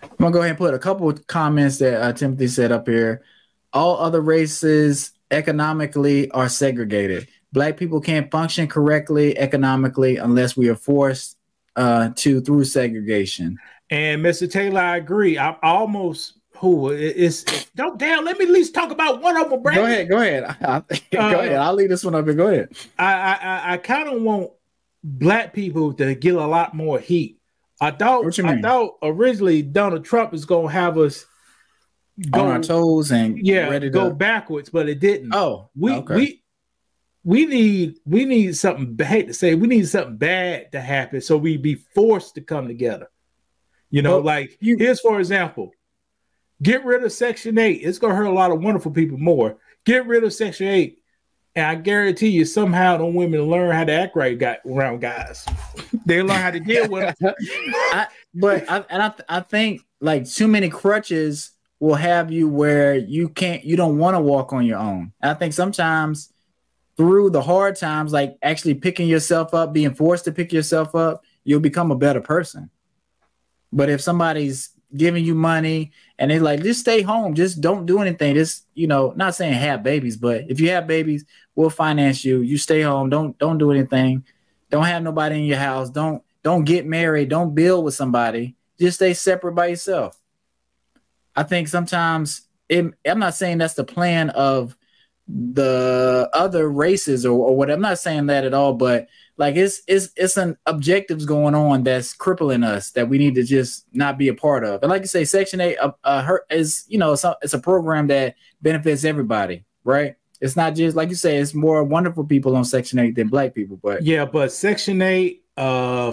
I'm gonna go ahead and put a couple of comments that Timothy said up here. All other races economically are segregated. Black people can't function correctly economically unless we are forced to through segregation. And Mr. Taylor, I agree. I'm almost who it's don't damn. Let me at least talk about one of them, Go Brandon. ahead, go ahead. Go ahead. I'll leave this one up and go ahead. I kind of want black people to get a lot more heat. What you I mean? thought originally Donald Trump is gonna have us On our go, toes and yeah, ready go to. backwards, but it didn't. Oh, We okay. we we need something bad to say. We need something bad to happen so we be forced to come together. You know, But like you, here's for example, get rid of Section 8. It's gonna hurt a lot of wonderful people more. Get rid of Section 8. And I guarantee you, somehow, them women learn how to act right around guys. They learn how to deal with them. I think like too many crutches will have you where you don't want to walk on your own. And I think sometimes through the hard times, like actually picking yourself up, being forced to pick yourself up, you'll become a better person. But if somebody's giving you money and they're like, just stay home, just don't do anything. Just, not saying have babies, but if you have babies, we'll finance you. You stay home, don't do anything. Don't have nobody in your house. Don't get married. Don't build with somebody. Just stay separate by yourself. I think sometimes I'm not saying that's the plan of the other races or what. I'm not saying that at all, but like it's an objectives going on that's crippling us that we need to just not be a part of. And like you say, Section 8 is it's a program that benefits everybody, right? It's not just like you say, it's more wonderful people on Section 8 than black people. But Yeah, but Section 8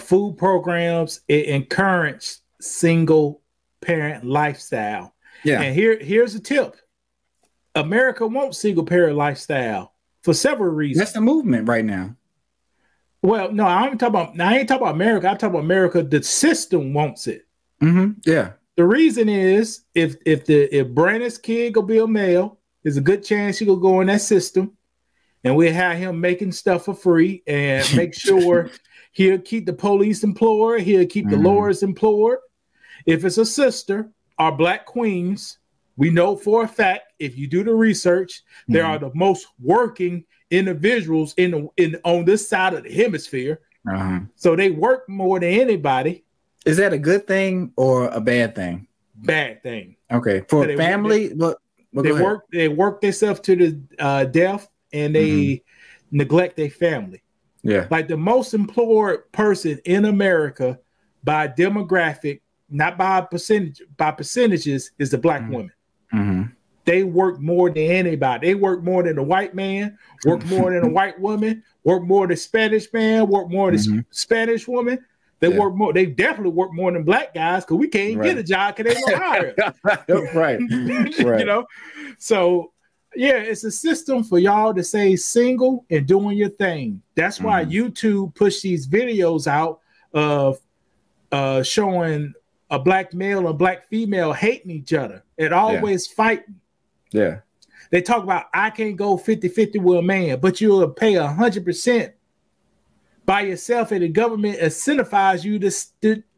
food programs, it encourage single parent lifestyle. yeah, And here's a tip. America wants single parent lifestyle for several that's reasons. the movement right now. Well, no, I ain't talking about America. I'm talking about America. The system wants it. Yeah. The reason is if Brandon's kid gonna be a male, there's a good chance he gonna go in that system, and we have him making stuff for free and make sure he'll keep the police employed, he'll keep the lawyers employed. If it's a sister, our black queens, we know for a fact, if you do the research, they are the most working individuals in on this side of the hemisphere. So they work more than anybody. Is that a good thing or a bad thing? Bad thing. Okay, for So family, they work themselves to the death, and they neglect their family. Yeah, Like the most employed person in America by demographic, not by percentages, is the black woman. They work more than anybody. They work more than a white man, work more than a white woman, work more than a Spanish man, work more than Spanish woman. They work more. They definitely work more than black guys because we can't get a job because they don't hire us. right. So yeah, it's a system for y'all to stay single and doing your thing. That's why YouTube push these videos out of showing a black male and black female hating each other and always fighting. Yeah. They talk about, I can't go 50-50 with a man, but you'll pay 100% by yourself, and the government incentivizes you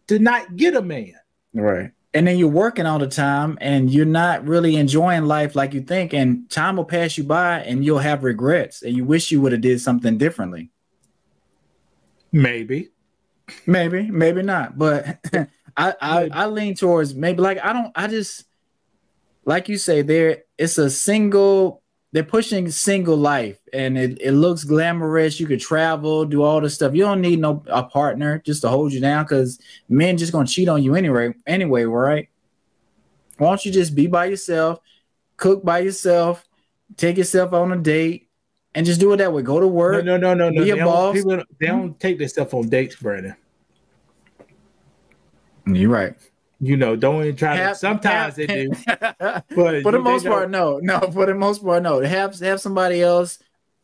to not get a man. Right. And then you're working all the time and you're not really enjoying life like you think, and time will pass you by and you'll have regrets and you wish you would have did something differently. Maybe not. But I lean towards maybe like I just like you say, they're pushing single life and it looks glamorous. You could travel, do all this stuff. You don't need a partner just to hold you down because men just gonna cheat on you anyway, right? Why don't you just be by yourself, cook by yourself, take yourself on a date, and just do it that way. Go to work. No. Be a boss. They don't take their stuff on dates, Brandon. You're right. Don't even try to. Sometimes they do, but for the most part, no. For the most part, no. Have somebody else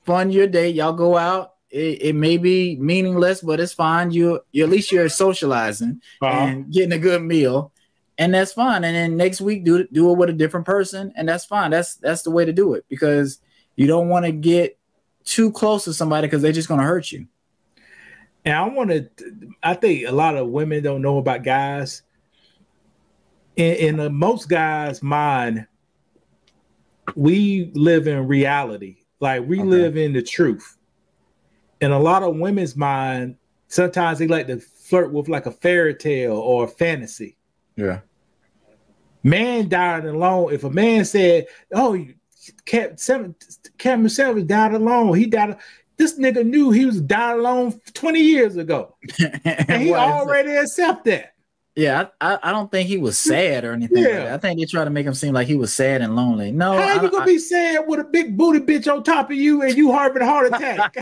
fund your day. Y'all go out. It may be meaningless, but it's fine. You at least you're socializing and getting a good meal, and that's fine. And then next week, do it with a different person, and that's fine. That's the way to do it because you don't want to get too close to somebody because they're just going to hurt you. And I think a lot of women don't know about guys. in most guys' mind, we live in reality. Like we live in the truth. In a lot of women's mind, sometimes they like to flirt with like a fairy tale or a fantasy. Yeah. Man died alone. If a man said, "Oh, Cameron Savage died alone," he died. This nigga knew he was died alone 20 years ago, and he already accepted that. Yeah, I don't think he was sad or anything. Like that. I think they try to make him seem like he was sad and lonely. No, how you gonna be sad with a big booty bitch on top of you and you having a heart attack?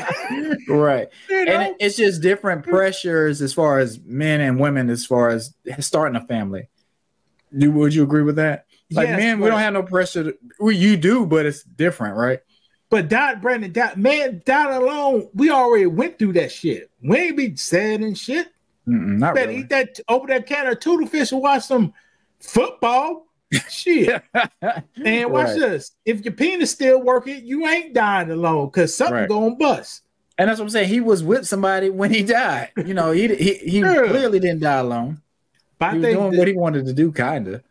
Right. You know? And it's just different pressures as far as men and women as far as starting a family. Would you agree with that? Like, yes, man, we don't have no pressure. You do, but it's different, right? But Brandon, man died alone. We already went through that shit. We ain't be sad and shit. Not better really. Eat that over that can of tuna fish and watch some football. Shit. And watch this. If your penis still working, you ain't dying alone because something gonna bust. And that's what I'm saying. He was with somebody when he died. You know, he clearly didn't die alone. But he was doing what he wanted to do, kind of.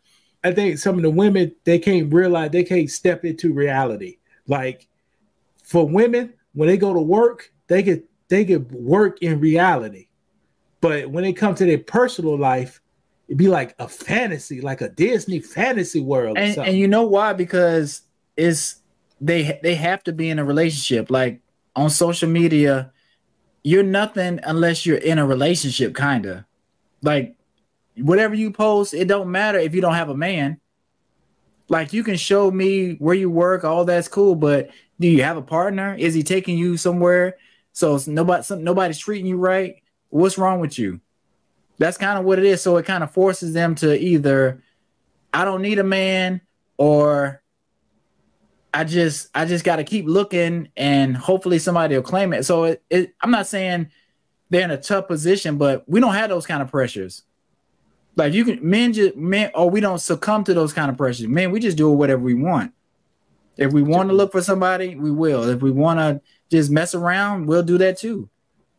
I think some of the women, they can't realize, they can't step into reality. Like for women, when they go to work, they get work in reality. But when it comes to their personal life, it'd be like a fantasy, like a Disney fantasy world. And you know why? Because they have to be in a relationship. Like on social media, you're nothing unless you're in a relationship, kind of. Like whatever you post, it don't matter if you don't have a man. Like you can show me where you work, all that's cool, but do you have a partner? Is he taking you somewhere? So nobody's treating you right. What's wrong with you? That's kind of what it is. So it kind of forces them to either, I don't need a man, or I just got to keep looking and hopefully somebody will claim it. So I'm not saying they're in a tough position, but we don't have those kind of pressures. Like you can men, or we don't succumb to those kind of pressures. Man, we just do whatever we want. If we want to look for somebody, we will. If we want to just mess around, we'll do that too.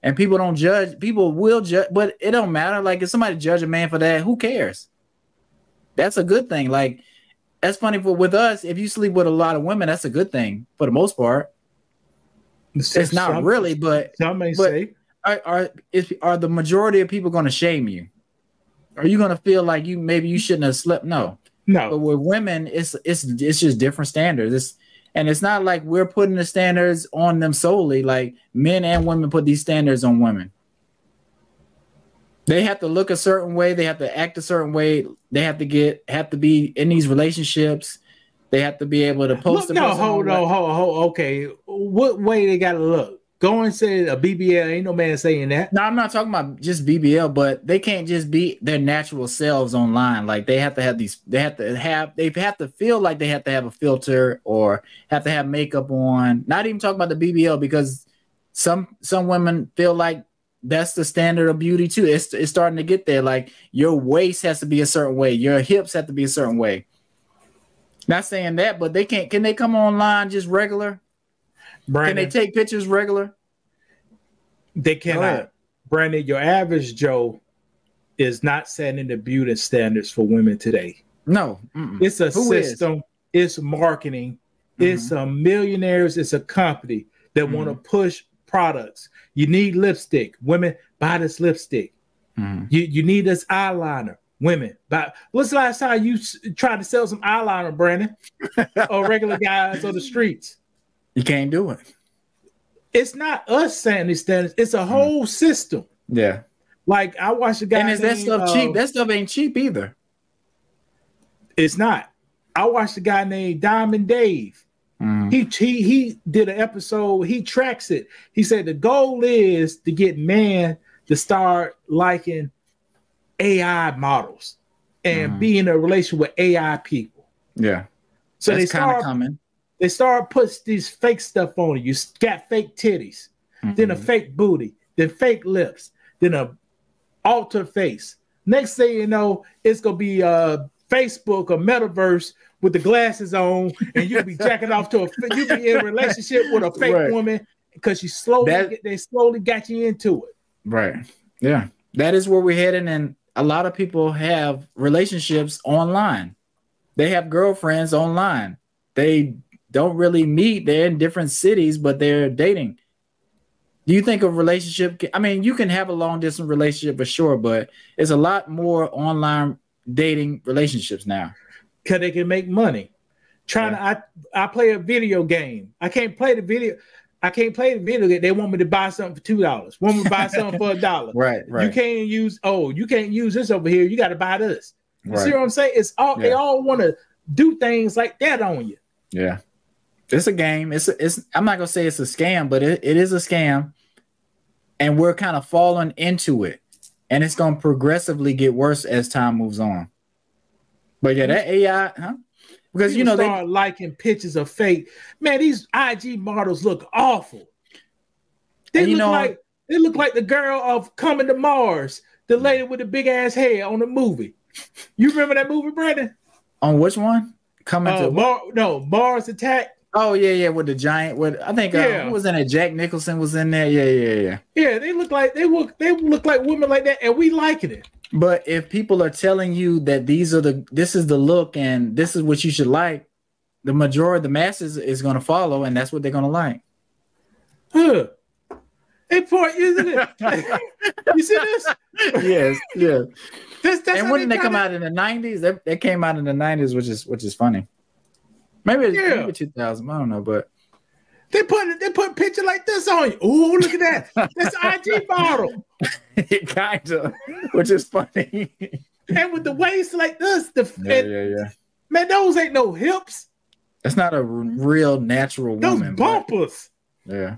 And people don't judge. People will judge, but it don't matter. Like if somebody judge a man for that, who cares? That's a good thing. Like that's funny with us. If you sleep with a lot of women, that's a good thing for the most part. It's not really, but some may say. Are the majority of people going to shame you? Are you going to feel like maybe you shouldn't have slept? No. But with women, it's just different standards. And it's not like we're putting the standards on them solely. Like men and women put these standards on women. They have to look a certain way. They have to act a certain way. They have to be in these relationships. They have to be able to post. Hold on. Okay, what way they got to look? Go and say a BBL. Ain't no man saying that. No, I'm not talking about just BBL, but they can't just be their natural selves online. Like they have to have these. They have to feel like they have to have a filter or have to have makeup on. Not even talking about the BBL, because some women feel like that's the standard of beauty too. It's starting to get there. Like your waist has to be a certain way. Your hips have to be a certain way. Not saying that, but they can't. Can they come online just regular? Brandon, can they take pictures regular? They cannot. Brandon, your average Joe is not setting the beauty standards for women today. No. It's a system. It's marketing. It's a millionaires. It's a company that want to push products. You need lipstick. Women, buy this lipstick. You need this eyeliner. Women, buy. What's the last time you tried to sell some eyeliner, Brandon? Or regular guys on the streets? You can't do it. It's not us setting these standards. It's a whole system. Yeah. Like I watched a guy. And is that stuff cheap? That stuff ain't cheap either. It's not. I watched a guy named Diamond Dave. He did an episode. He tracks it. He said the goal is to get men to start liking AI models and be in a relation with AI people. Yeah. So that's kind of coming. They start putting these fake stuff on you. You got fake titties, then a fake booty, then fake lips, then a alter face. Next thing you know, it's gonna be Facebook or metaverse with the glasses on, and you'll be jacking off to you be in a relationship with a fake woman because they slowly got you into it. Right. Yeah. That is where we're heading, and a lot of people have relationships online. They have girlfriends online. They don't really meet. They're in different cities, but they're dating. Do you think a relationship? I mean, you can have a long distance relationship for sure, but it's a lot more online dating relationships now. Because they can make money. I play a video game. I can't play the video game. They want me to buy something for $2. Want me to buy something for $1. Right. You can't use this over here. You got to buy this. You see what I'm saying? It's all they all want to do things like that on you. Yeah. It's a game. It's I'm not gonna say it's a scam, but it is a scam. And we're kind of falling into it. And it's gonna progressively get worse as time moves on. But yeah, that AI, because people start liking pictures of fake. Man, these IG models look awful. They look like the girl of Coming to Mars, the lady with the big ass hair on the movie. You remember that movie, Brandon? On which one? Mars Attack. Oh yeah, with the giant. I think who was in it? Jack Nicholson was in there. Yeah. Yeah, they look like women like that, and we liking it. But if people are telling you that this is the look and this is what you should like, the majority, the masses is going to follow, and that's what they're going to like. Huh? Hey, part, isn't it? You see this? Yes, yeah. That's and when did they come out in the 90s? They came out in the 90s, which is funny. Maybe 2000. I don't know, but they put a picture like this on you. Oh, look at that! That's an IG model. Kind of, which is funny. And with the waist like this, yeah. Man, those ain't no hips. That's not a real natural woman. Those bumpers. But, yeah.